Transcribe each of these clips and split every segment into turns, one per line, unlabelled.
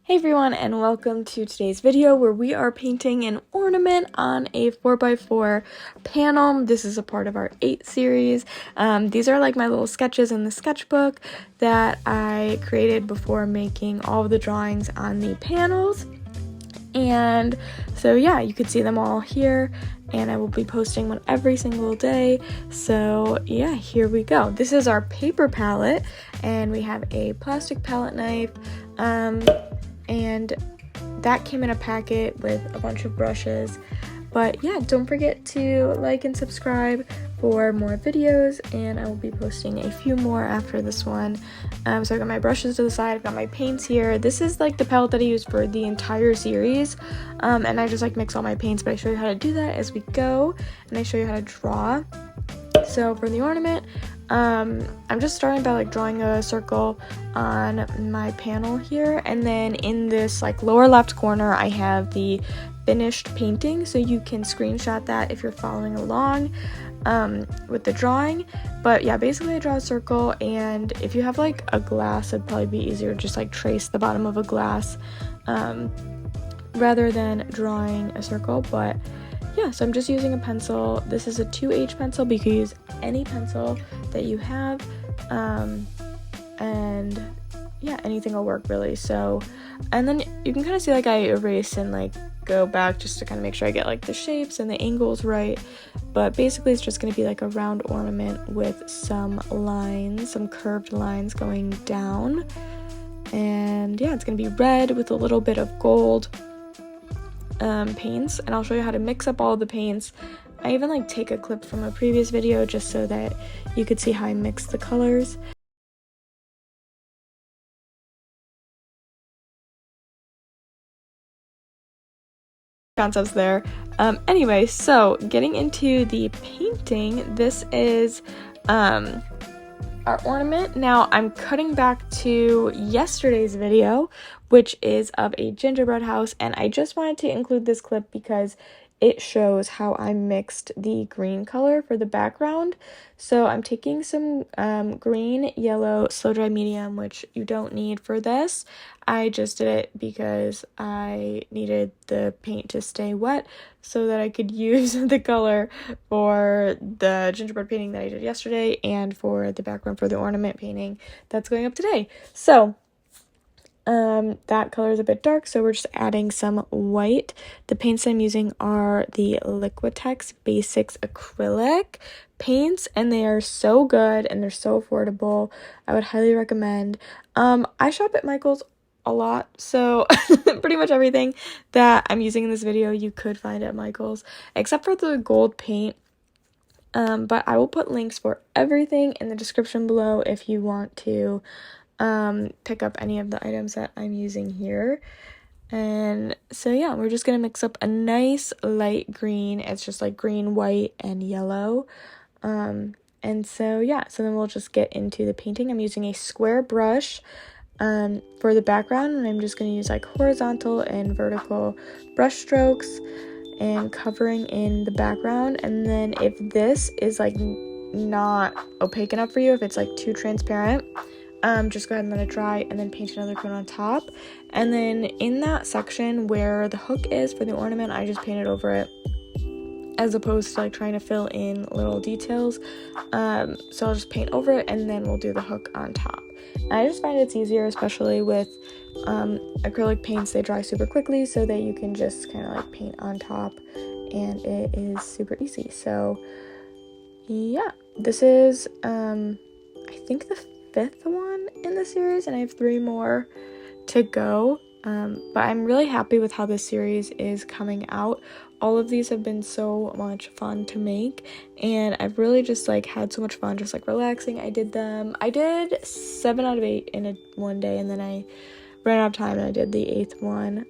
Hey everyone, and welcome to today's video where we are painting an ornament on a 4x4 panel. This is a part of our 8 series. These are like my little sketches in the sketchbook that I created before making all of the drawings on the panels. And so yeah, you could see them all here, and I will be posting one every single day. So yeah, here we go. This is our paper palette, and we have a plastic palette knife, and that came in a packet with a bunch of brushes. But yeah, don't forget to like and subscribe for more videos, and I will be posting a few more after this one. So I got my brushes to the side, I've got my paints here. This is like the palette that I used for the entire series, and I just like mix all my paints, but I show you how to do that as we go, and I show you how to draw. So for the ornament, I'm just starting by like drawing a circle on my panel here, and then in this like lower left corner I have the finished painting, so you can screenshot that if you're following along with the drawing. But yeah, basically I draw a circle, and if you have like a glass, it'd probably be easier to just like trace the bottom of a glass rather than drawing a circle. But yeah, so I'm just using a pencil. This is a 2H pencil, but you can use any pencil that you have, and yeah, anything will work really. So, and then you can kind of see like I erase and like go back just to kind of make sure I get like the shapes and the angles right. But basically it's just going to be like a round ornament with some lines, some curved lines going down. And yeah, it's going to be red with a little bit of gold paints, and I'll show you how to mix up all the paints. I even like take a clip from a previous video just so that you could see how I mix the colors. Concepts there. Anyway, so getting into the painting, this is our ornament. Now I'm cutting back to yesterday's video, which is of a gingerbread house, and I just wanted to include this clip because it shows how I mixed the green color for the background. So I'm taking some green, yellow, slow dry medium, which you don't need for this. I just did it because I needed the paint to stay wet so that I could use the color for the gingerbread painting that I did yesterday and for the background for the ornament painting that's going up today. So that color is a bit dark, so we're just adding some white. The paints I'm using are the Liquitex Basics Acrylic paints, and they are so good and they're so affordable. I would highly recommend. I shop at Michael's a lot, so pretty much everything that I'm using in this video you could find at Michael's, except for the gold paint. But I will put links for everything in the description below if you want to pick up any of the items that I'm using here. And so yeah, we're just gonna mix up a nice light green. It's just like green, white, and yellow. And so yeah, so then we'll just get into the painting. I'm using a square brush for the background, and I'm just gonna use like horizontal and vertical brush strokes and covering in the background. And then if this is like not opaque enough for you, if it's like too transparent, just go ahead and let it dry and then paint another coat on top. And then in that section where the hook is for the ornament, I just painted over it as opposed to like trying to fill in little details. So I'll just paint over it and then we'll do the hook on top. And I just find it's easier, especially with acrylic paints. They dry super quickly, so that you can just kind of like paint on top, and it is super easy. So yeah, this is I think the 5th one in the series, and I have 3 more to go. But I'm really happy with how this series is coming out. All of these have been so much fun to make, and I've really just like had so much fun just like relaxing. I did 7 out of 8 in one day, and then I ran out of time and I did the 8th one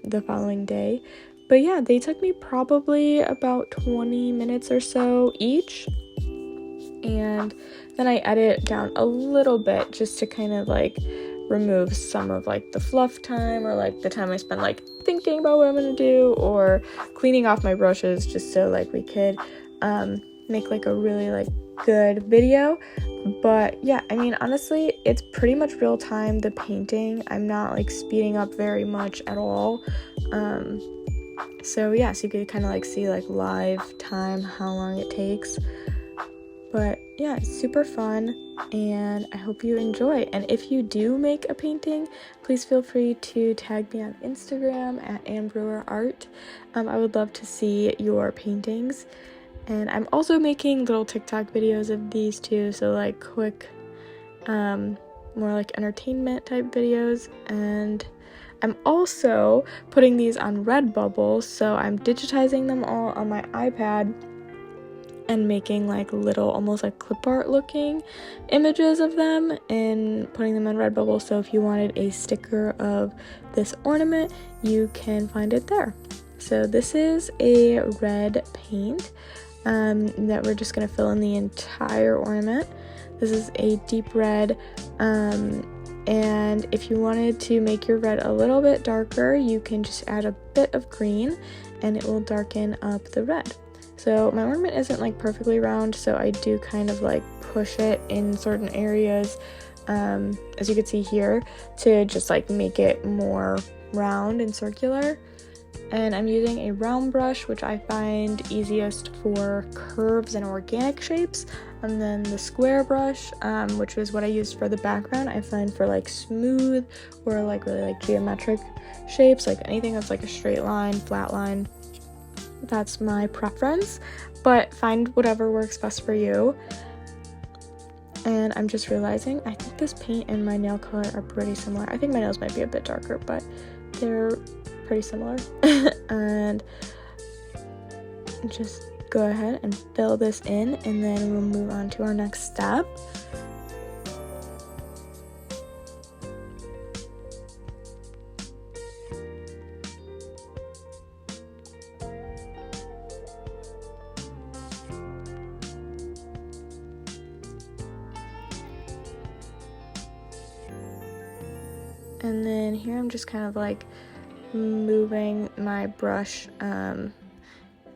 the following day. But yeah, they took me probably about 20 minutes or so each, and then I edit down a little bit just to kind of like remove some of like the fluff time, or like the time I spend like thinking about what I'm gonna do, or cleaning off my brushes, just so like we could make like a really like good video. But yeah, I mean, honestly, it's pretty much real time, the painting. I'm not like speeding up very much at all. So yeah, so you could kind of like see like live time how long it takes. But yeah, it's super fun, and I hope you enjoy. And if you do make a painting, please feel free to tag me on Instagram at AnnBrewerArt. I would love to see your paintings. And I'm also making little TikTok videos of these too, so like quick, more like entertainment type videos. And I'm also putting these on Redbubble, so I'm digitizing them all on my iPad and making like little almost like clip art looking images of them and putting them on Redbubble. So if you wanted a sticker of this ornament, you can find it there. So this is a red paint that we're just going to fill in the entire ornament. This is a deep red, and if you wanted to make your red a little bit darker, you can just add a bit of green and it will darken up the red. So my ornament isn't like perfectly round, so I do kind of like push it in certain areas, as you can see here, to just like make it more round and circular. And I'm using a round brush, which I find easiest for curves and organic shapes. And then the square brush, which was what I used for the background, I find for like smooth or like really like geometric shapes, like anything that's like a straight line, flat line. That's my preference, but find whatever works best for you. And I'm just realizing I think this paint and my nail color are pretty similar. I think my nails might be a bit darker, but they're pretty similar. And just go ahead and fill this in, and then we'll move on to our next step. And then here I'm just kind of like moving my brush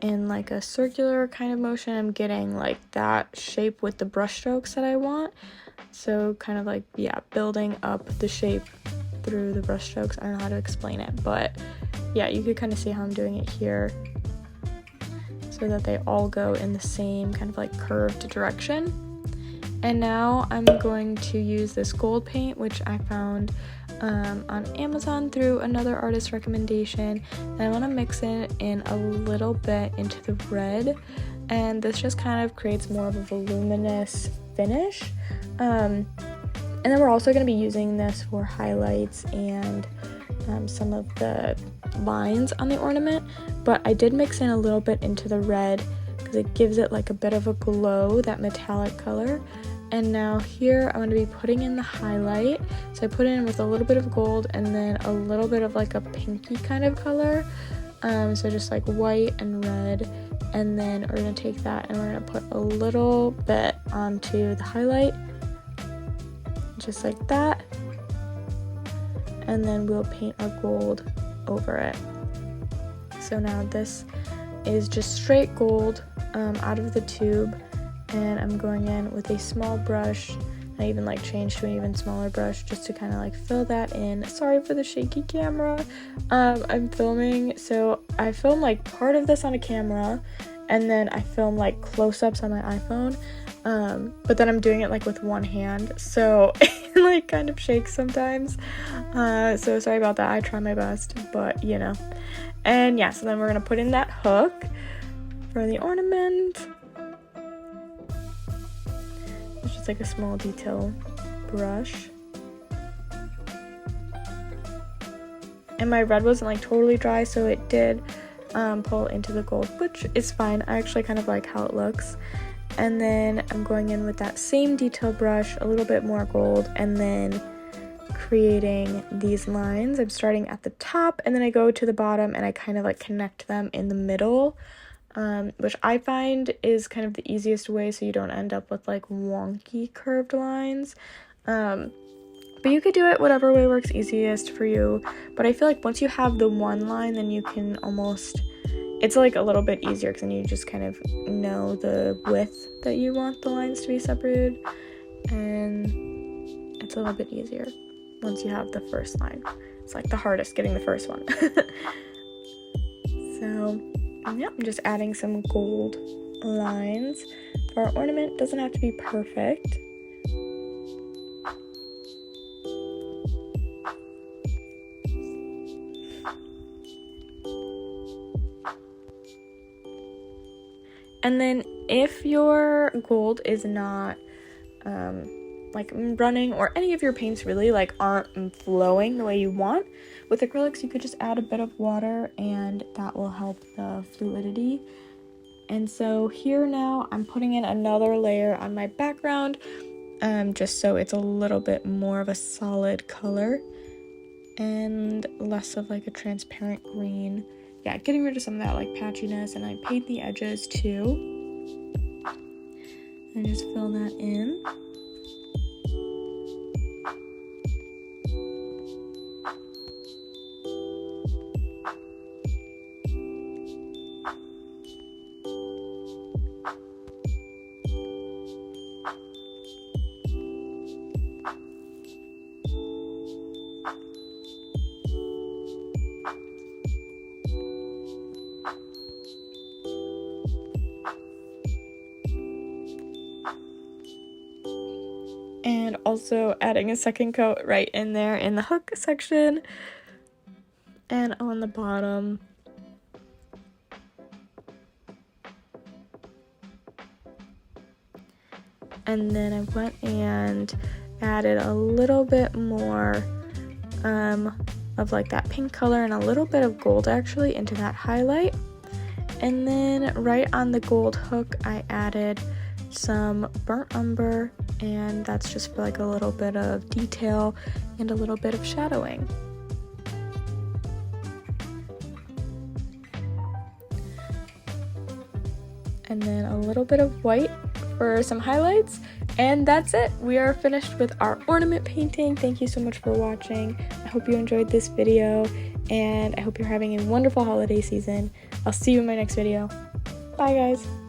in like a circular kind of motion. I'm getting like that shape with the brush strokes that I want. So kind of like, yeah, building up the shape through the brush strokes. I don't know how to explain it, but yeah, you could kind of see how I'm doing it here, so that they all go in the same kind of like curved direction. And now I'm going to use this gold paint, which I found on Amazon through another artist recommendation, and I want to mix it in a little bit into the red, and this just kind of creates more of a voluminous finish. And then we're also going to be using this for highlights and some of the lines on the ornament, but I did mix in a little bit into the red because it gives it like a bit of a glow, that metallic color. And now here I'm going to be putting in the highlight. So I put in with a little bit of gold and then a little bit of like a pinky kind of color. So just like white and red. And then we're going to take that and we're going to put a little bit onto the highlight. Just like that. And then we'll paint our gold over it. So now this is just straight gold out of the tube. And I'm going in with a small brush. I even like changed to an even smaller brush just to kind of like fill that in. Sorry for the shaky camera. I'm filming, so I film like part of this on a camera, and then I film like close-ups on my iPhone. But then I'm doing it like with one hand, so it like kind of shakes sometimes. So sorry about that. I try my best, but you know. And yeah, so then we're gonna put in that hook for the ornament. It's just like a small detail brush. And my red wasn't like totally dry, so it did pull into the gold, which is fine. I actually kind of like how it looks. And then I'm going in with that same detail brush, a little bit more gold, and then creating these lines. I'm starting at the top, and then I go to the bottom, and I kind of like connect them in the middle. Which I find is kind of the easiest way, so you don't end up with like wonky curved lines. But you could do it whatever way works easiest for you. But I feel like once you have the one line, then you can almost It's like a little bit easier because then you just kind of know the width that you want the lines to be separated, and it's a little bit easier once you have the first line. It's like the hardest getting the first one. So yeah, I'm just adding some gold lines. For our ornament, doesn't have to be perfect. And then if your gold is not like running, or any of your paints really like aren't flowing the way you want, with acrylics you could just add a bit of water and that will help the fluidity. And so here now I'm putting in another layer on my background, just so it's a little bit more of a solid color and less of like a transparent green. Yeah, getting rid of some of that like patchiness, and I paint the edges too. And just fill that in. And also adding a second coat right in there in the hook section and on the bottom. And then I went and added a little bit more of like that pink color and a little bit of gold actually into that highlight. And then right on the gold hook I added some burnt umber, and that's just for like a little bit of detail and a little bit of shadowing. And then a little bit of white for some highlights, and that's it. We are finished with our ornament painting. Thank you so much for watching. I hope you enjoyed this video, and I hope you're having a wonderful holiday season. I'll see you in my next video. Bye guys.